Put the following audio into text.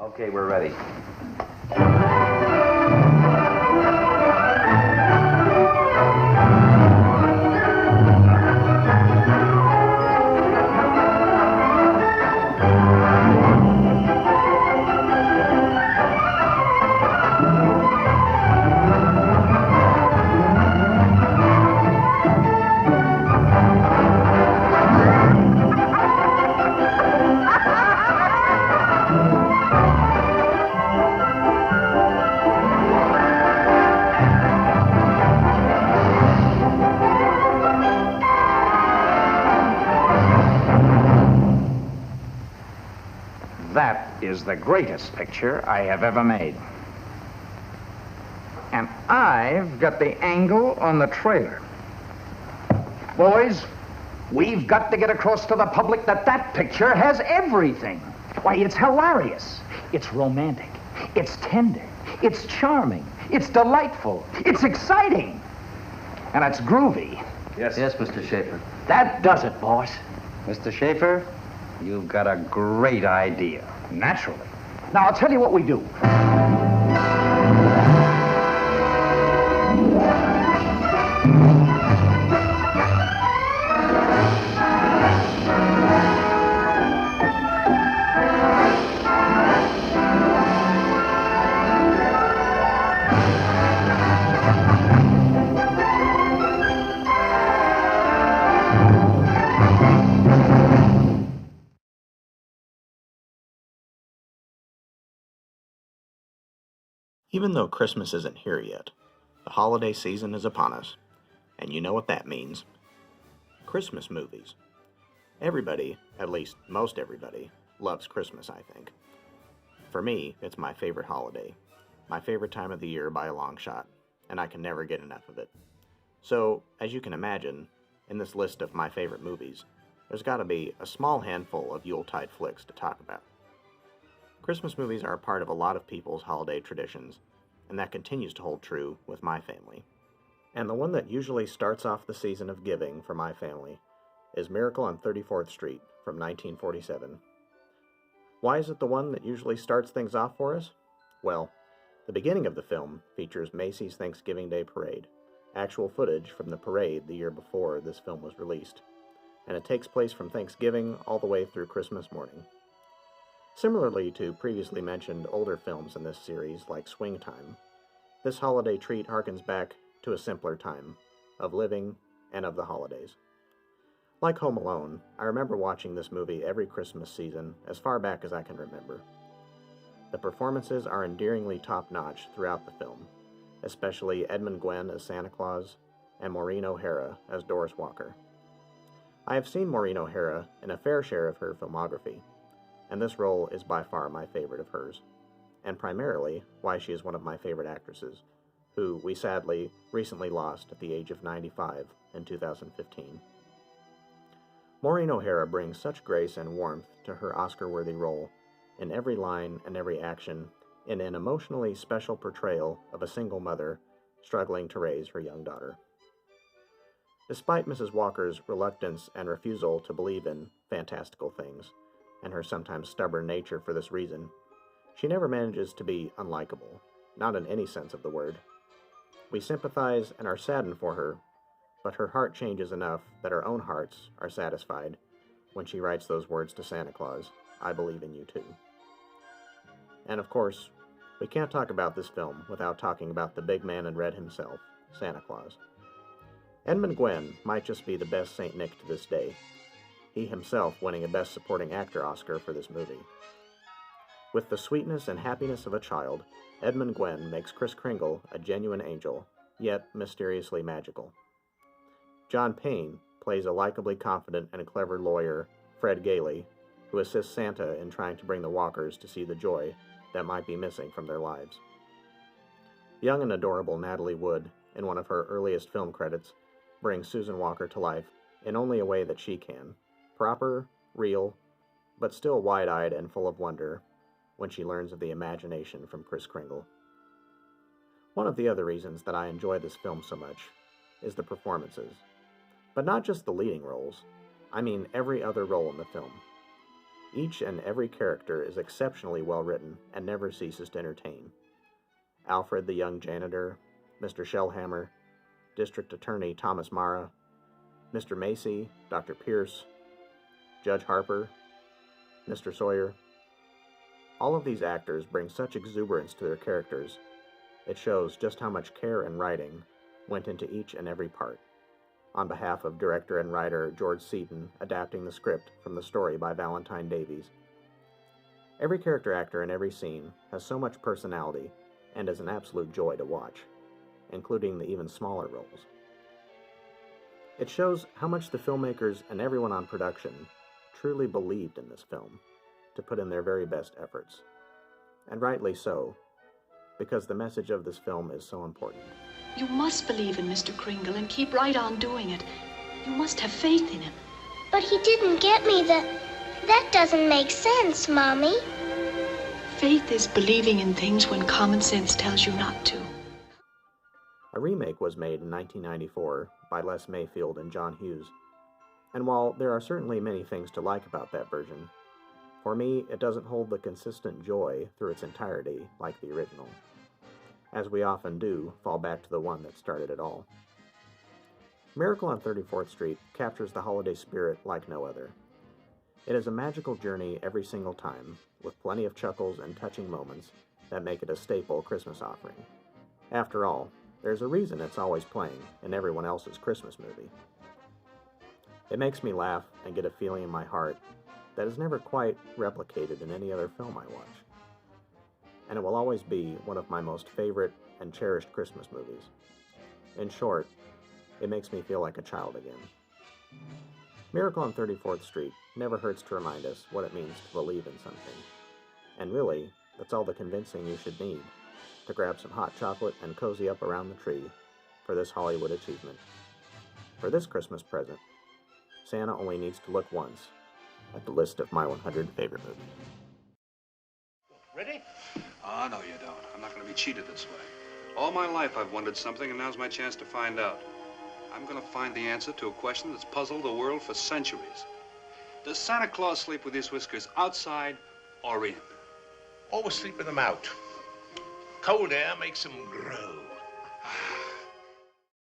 Okay, we're ready. That is the greatest picture I have ever made. And I've got the angle on the trailer. Boys, we've got to get across to the public that that picture has everything. Why, it's hilarious. It's romantic. It's tender. It's charming. It's delightful. It's exciting. And it's groovy. Yes, Mr. Schaefer. That does it, boss. Mr. Schaefer, you've got a great idea. Naturally. Now, I'll tell you what we do. Even though Christmas isn't here yet, the holiday season is upon us, and you know what that means. Christmas movies. Everybody, at least most everybody, loves Christmas, I think. For me, it's my favorite holiday, my favorite time of the year by a long shot, and I can never get enough of it. So, as you can imagine, in this list of my favorite movies, there's got to be a small handful of Yuletide flicks to talk about. Christmas movies are a part of a lot of people's holiday traditions, and that continues to hold true with my family. And the one that usually starts off the season of giving for my family is Miracle on 34th Street from 1947. Why is it the one that usually starts things off for us? Well, the beginning of the film features Macy's Thanksgiving Day Parade, actual footage from the parade the year before this film was released, and it takes place from Thanksgiving all the way through Christmas morning. Similarly to previously mentioned older films in this series like Swing Time, this holiday treat harkens back to a simpler time of living and of the holidays. Like Home Alone, I remember watching this movie every Christmas season as far back as I can remember. The performances are endearingly top-notch throughout the film, especially Edmund Gwenn as Santa Claus and Maureen O'Hara as Doris Walker. I have seen Maureen O'Hara in a fair share of her filmography, and this role is by far my favorite of hers, and primarily why she is one of my favorite actresses, who we sadly recently lost at the age of 95 in 2015. Maureen O'Hara brings such grace and warmth to her Oscar-worthy role in every line and every action in an emotionally special portrayal of a single mother struggling to raise her young daughter. Despite Mrs. Walker's reluctance and refusal to believe in fantastical things, and her sometimes stubborn nature for this reason, she never manages to be unlikable, not in any sense of the word. We sympathize and are saddened for her, but her heart changes enough that our own hearts are satisfied when she writes those words to Santa Claus, "I believe in you too." And of course, we can't talk about this film without talking about the big man in red himself, Santa Claus. Edmund Gwenn might just be the best Saint Nick to this day, he himself winning a Best Supporting Actor Oscar for this movie. With the sweetness and happiness of a child, Edmund Gwenn makes Kris Kringle a genuine angel, yet mysteriously magical. John Payne plays a likably confident and clever lawyer, Fred Gailey, who assists Santa in trying to bring the Walkers to see the joy that might be missing from their lives. Young and adorable Natalie Wood, in one of her earliest film credits, brings Susan Walker to life in only a way that she can. Proper, real, but still wide-eyed and full of wonder when she learns of the imagination from Kris Kringle. One of the other reasons that I enjoy this film so much is the performances. But not just the leading roles, I mean every other role in the film. Each and every character is exceptionally well written and never ceases to entertain. Alfred the young janitor, Mr. Shellhammer, District Attorney Thomas Mara, Mr. Macy, Dr. Pierce, Judge Harper, Mr. Sawyer. All of these actors bring such exuberance to their characters, it shows just how much care and writing went into each and every part. On behalf of director and writer George Seaton, adapting the script from the story by Valentine Davies. Every character actor in every scene has so much personality and is an absolute joy to watch, including the even smaller roles. It shows how much the filmmakers and everyone on production truly believed in this film to put in their very best efforts. And rightly so, because the message of this film is so important. You must believe in Mr. Kringle and keep right on doing it. You must have faith in him. But he didn't get me That doesn't make sense, Mommy. Faith is believing in things when common sense tells you not to. A remake was made in 1994 by Les Mayfield and John Hughes. And while there are certainly many things to like about that version, for me, it doesn't hold the consistent joy through its entirety like the original. As we often do, fall back to the one that started it all. Miracle on 34th Street captures the holiday spirit like no other. It is a magical journey every single time, with plenty of chuckles and touching moments that make it a staple Christmas offering. After all, there's a reason it's always playing in everyone else's Christmas movie. It makes me laugh and get a feeling in my heart that is never quite replicated in any other film I watch. And it will always be one of my most favorite and cherished Christmas movies. In short, it makes me feel like a child again. Miracle on 34th Street never hurts to remind us what it means to believe in something. And really, that's all the convincing you should need to grab some hot chocolate and cozy up around the tree for this Hollywood achievement. For this Christmas present, Santa only needs to look once at the list of my 100 favorite movies. Ready? Oh, no, you don't. I'm not going to be cheated this way. All my life I've wondered something, and now's my chance to find out. I'm going to find the answer to a question that's puzzled the world for centuries. Does Santa Claus sleep with his whiskers outside or in? Always sleeping them out. Cold air makes them grow.